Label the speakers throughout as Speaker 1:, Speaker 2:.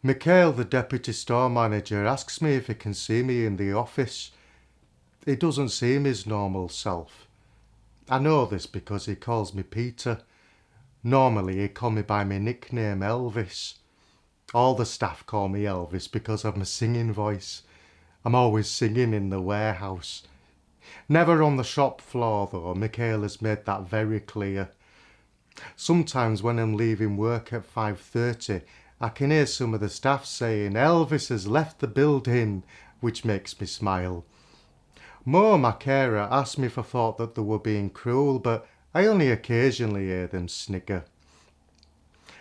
Speaker 1: Mikhail, the deputy store manager, asks me if he can see me in the office. He doesn't seem his normal self. I know this because he calls me Peter. Normally he'd call me by my nickname Elvis. All the staff call me Elvis because of my singing voice. I'm always singing in the warehouse. Never on the shop floor though, Mikhail has made that very clear. Sometimes when I'm leaving work at 5:30, I can hear some of the staff saying Elvis has left the building, which makes me smile. Mo, my carer, asked me if I thought that they were being cruel, but I only occasionally hear them snigger.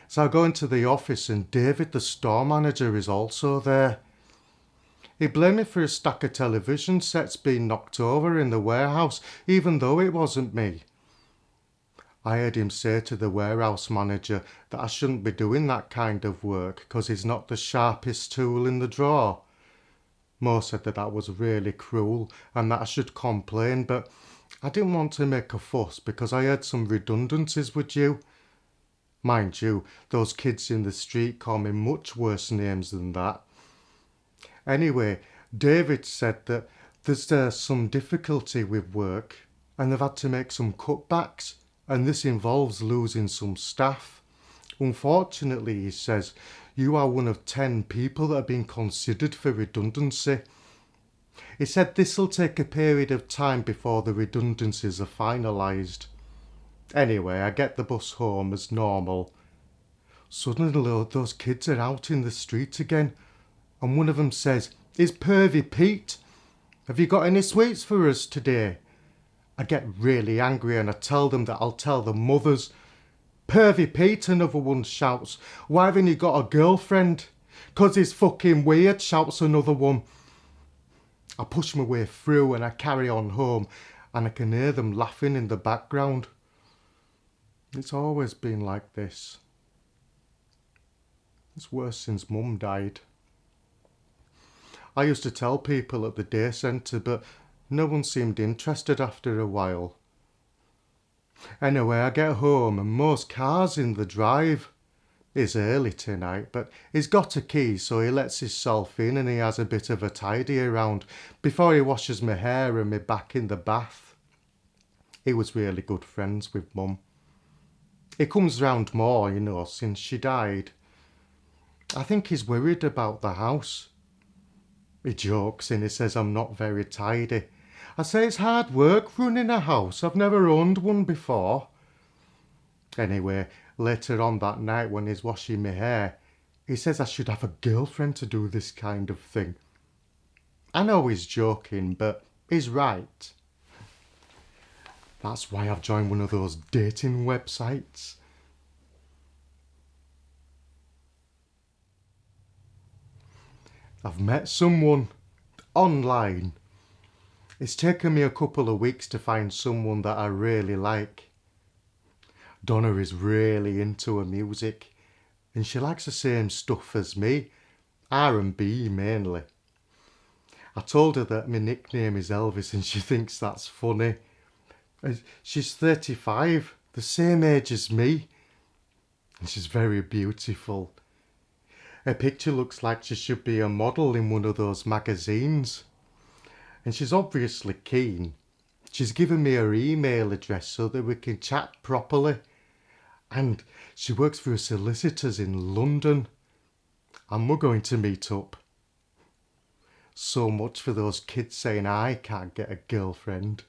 Speaker 1: So I go into the office and David, the store manager, is also there. He blamed me for a stack of television sets being knocked over in the warehouse, even though it wasn't me. I heard him say to the warehouse manager that I shouldn't be doing that kind of work because he's not the sharpest tool in the drawer. Mo said that that was really cruel and that I should complain, but I didn't want to make a fuss because I heard some redundancies were due. Mind you, those kids in the street call me much worse names than that. Anyway, David said that there's some difficulty with work and they've had to make some cutbacks, and this involves losing some staff. Unfortunately, he says, you are one of 10 people that have been considered for redundancy. He said this'll take a period of time before the redundancies are finalised. Anyway, I get the bus home as normal. Suddenly those kids are out in the street again, and one of them says, "Is Pervy Pete? Have you got any sweets for us today?" I get really angry and I tell them that I'll tell the mothers. "Pervy Pete," another one shouts. "Why haven't you got a girlfriend?" "'Cause he's fucking weird," shouts another one. I push my way through and I carry on home, and I can hear them laughing in the background. It's always been like this. It's worse since Mum died. I used to tell people at the day centre, but no one seemed interested after a while. Anyway, I get home and most cars in the drive. It's early tonight, but he's got a key, so he lets himself in and he has a bit of a tidy around before he washes my hair and me back in the bath. He was really good friends with Mum. He comes round more, since she died. I think he's worried about the house. He jokes and he says I'm not very tidy. I say it's hard work running a house. I've never owned one before. Anyway, later on that night when he's washing my hair, he says I should have a girlfriend to do this kind of thing. I know he's joking, but he's right. That's why I've joined one of those dating websites. I've met someone online. It's taken me a couple of weeks to find someone that I really like. Donna is really into her music, and she likes the same stuff as me, R&B mainly. I told her that my nickname is Elvis and she thinks that's funny. She's 35, the same age as me, and she's very beautiful. Her picture looks like she should be a model in one of those magazines. And she's obviously keen. She's given me her email address so that we can chat properly. And she works for a solicitor's in London. And we're going to meet up. So much for those kids saying I can't get a girlfriend.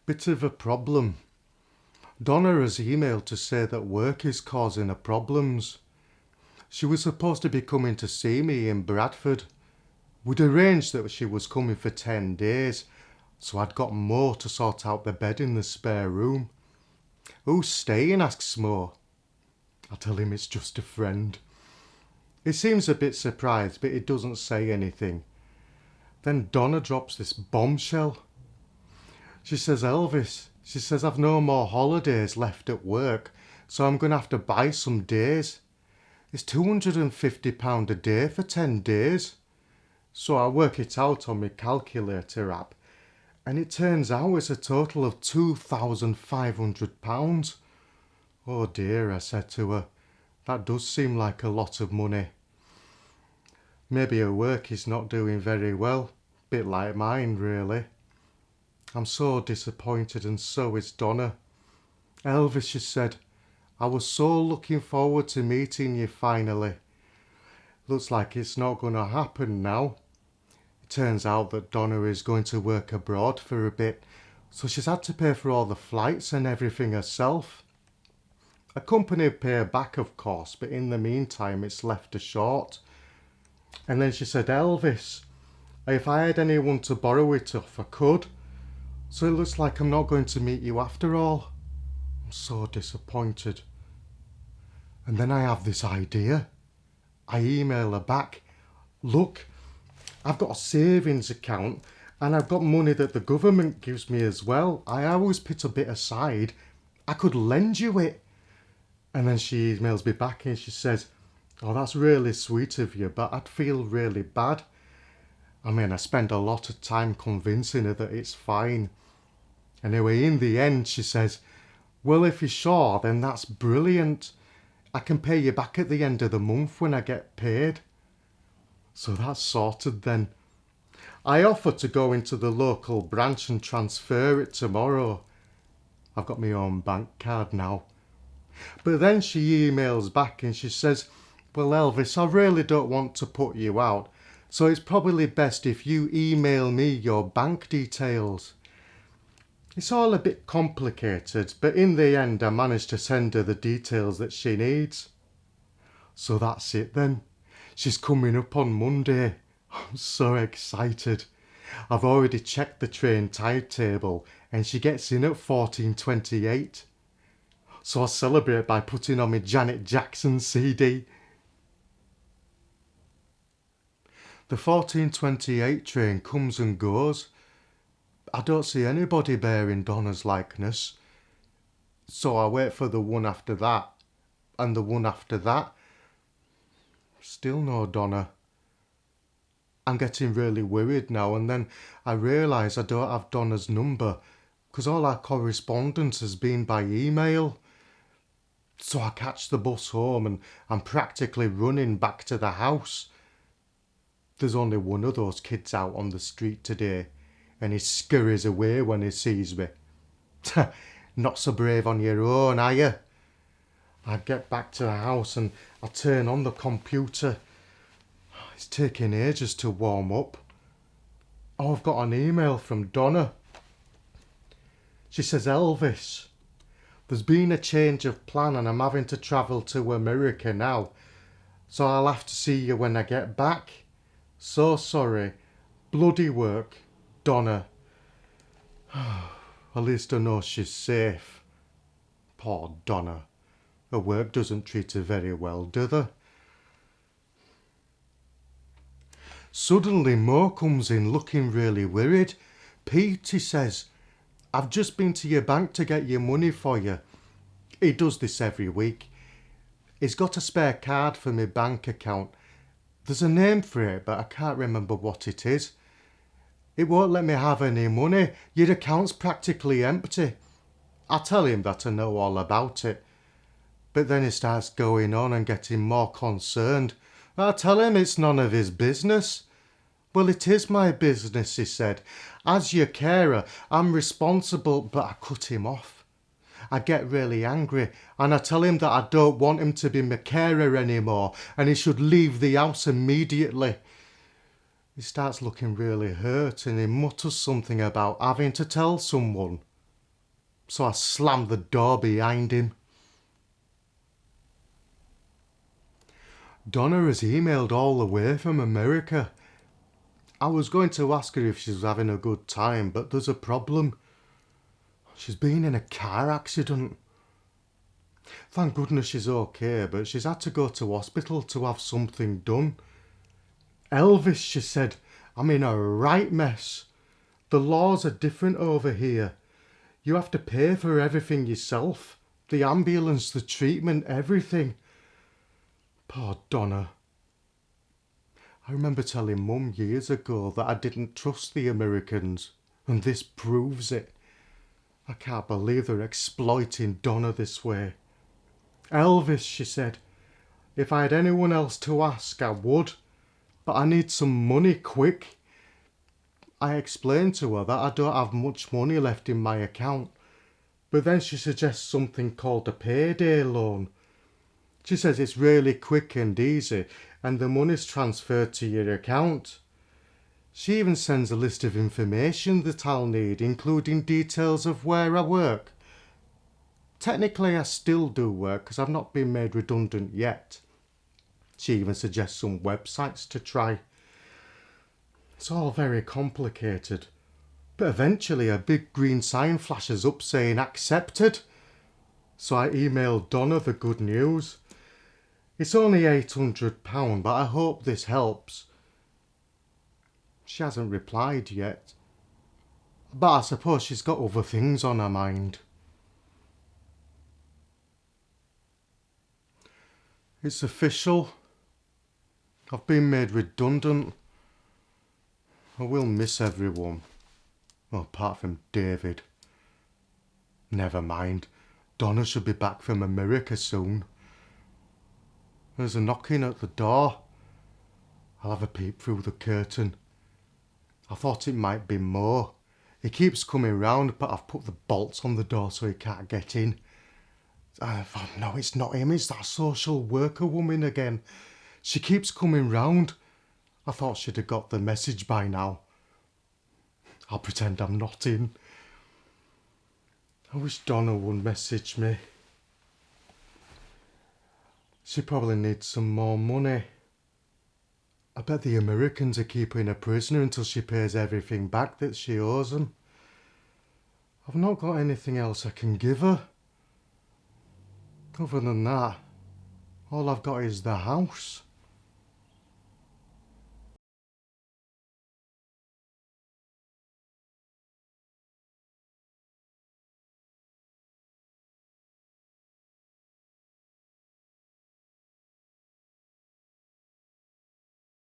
Speaker 1: Bit of a problem. Donna has emailed to say that work is causing her problems. She was supposed to be coming to see me in Bradford. We'd arranged that she was coming for 10 days, so I'd got Mo to sort out the bed in the spare room. "Who's staying?" asks Mo. I tell him it's just a friend. He seems a bit surprised, but he doesn't say anything. Then Donna drops this bombshell. She says, "Elvis," she says, "I've no more holidays left at work, so I'm going to have to buy some days. It's £250 a day for 10 days. So I work it out on my calculator app, and it turns out it's a total of £2,500. Oh dear, I said to her. That does seem like a lot of money. Maybe her work is not doing very well. Bit like mine, really. I'm so disappointed, and so is Donna. Elvis, she said, I was so looking forward to meeting you finally. Looks like it's not going to happen now. It turns out that Donna is going to work abroad for a bit, so she's had to pay for all the flights and everything herself. A company would pay her back, of course, but in the meantime it's left her short. And then she said, Elvis, if I had anyone to borrow it off, I could. So it looks like I'm not going to meet you after all. I'm so disappointed. And then I have this idea. I email her back. Look, I've got a savings account and I've got money that the government gives me as well. I always put a bit aside. I could lend you it. And then she emails me back and she says, oh, that's really sweet of you, but I'd feel really bad. I mean, I spend a lot of time convincing her that it's fine. Anyway, in the end, she says, well, if you're sure, then that's brilliant. I can pay you back at the end of the month when I get paid. So that's sorted then. I offered to go into the local branch and transfer it tomorrow. I've got my own bank card now. But then she emails back and she says, well, Elvis, I really don't want to put you out, so it's probably best if you email me your bank details. It's all a bit complicated, but in the end I managed to send her the details that she needs. So that's it then. She's coming up on Monday. I'm so excited. I've already checked the train timetable and she gets in at 14:28. So I celebrate by putting on my Janet Jackson CD. The 14:28 train comes and goes. I don't see anybody bearing Donna's likeness. So I wait for the one after that, and the one after that. Still no Donna. I'm getting really worried now, and then I realise I don't have Donna's number, because all our correspondence has been by email. So I catch the bus home, and I'm practically running back to the house. There's only one of those kids out on the street today, and he scurries away when he sees me. Not so brave on your own, are you? I get back to the house and I turn on the computer. It's taking ages to warm up. Oh, I've got an email from Donna. She says, Elvis, there's been a change of plan and I'm having to travel to America now, so I'll have to see you when I get back. So sorry. Bloody work. Donna. At least I know she's safe. Poor Donna. Her work doesn't treat her very well, do they? Suddenly Mo comes in looking really worried. Pete, he says, I've just been to your bank to get your money for you. He does this every week. He's got a spare card for my bank account. There's a name for it, but I can't remember what it is. It won't let me have any money. Your account's practically empty. I tell him that I know all about it. But then he starts going on and getting more concerned. I tell him it's none of his business. Well, it is my business, he said. As your carer, I'm responsible, but I cut him off. I get really angry and I tell him that I don't want him to be my carer anymore and he should leave the house immediately. He starts looking really hurt and he mutters something about having to tell someone. So I slam the door behind him. Donna has emailed all the way from America. I was going to ask her if she's having a good time, but there's a problem. She's been in a car accident. Thank goodness she's okay, but she's had to go to hospital to have something done. Elvis, she said, I'm in a right mess. The laws are different over here. You have to pay for everything yourself. The ambulance, the treatment, everything. Poor Donna. I remember telling Mum years ago that I didn't trust the Americans, and this proves it. I can't believe they're exploiting Donna this way. Elvis, she said, if I had anyone else to ask, I would, but I need some money quick. I explained to her that I don't have much money left in my account, but then she suggests something called a payday loan. She says it's really quick and easy and the money's transferred to your account. She even sends a list of information that I'll need, including details of where I work. Technically, I still do work because I've not been made redundant yet. She even suggests some websites to try. It's all very complicated. But eventually a big green sign flashes up saying accepted. So I emailed Donna the good news. It's only £800, but I hope this helps. She hasn't replied yet. But I suppose she's got other things on her mind. It's official. I've been made redundant. I will miss everyone. Well, apart from David. Never mind. Donna should be back from America soon. There's a knocking at the door. I'll have a peep through the curtain. I thought it might be Mo. He keeps coming round, but I've put the bolts on the door so he can't get in. Oh, no, it's not him. It's that social worker woman again. She keeps coming round. I thought she'd have got the message by now. I'll pretend I'm not in. I wish Donna would message me. She probably needs some more money. I bet the Americans are keeping her prisoner until she pays everything back that she owes them. I've not got anything else I can give her. Other than that, all I've got is the house.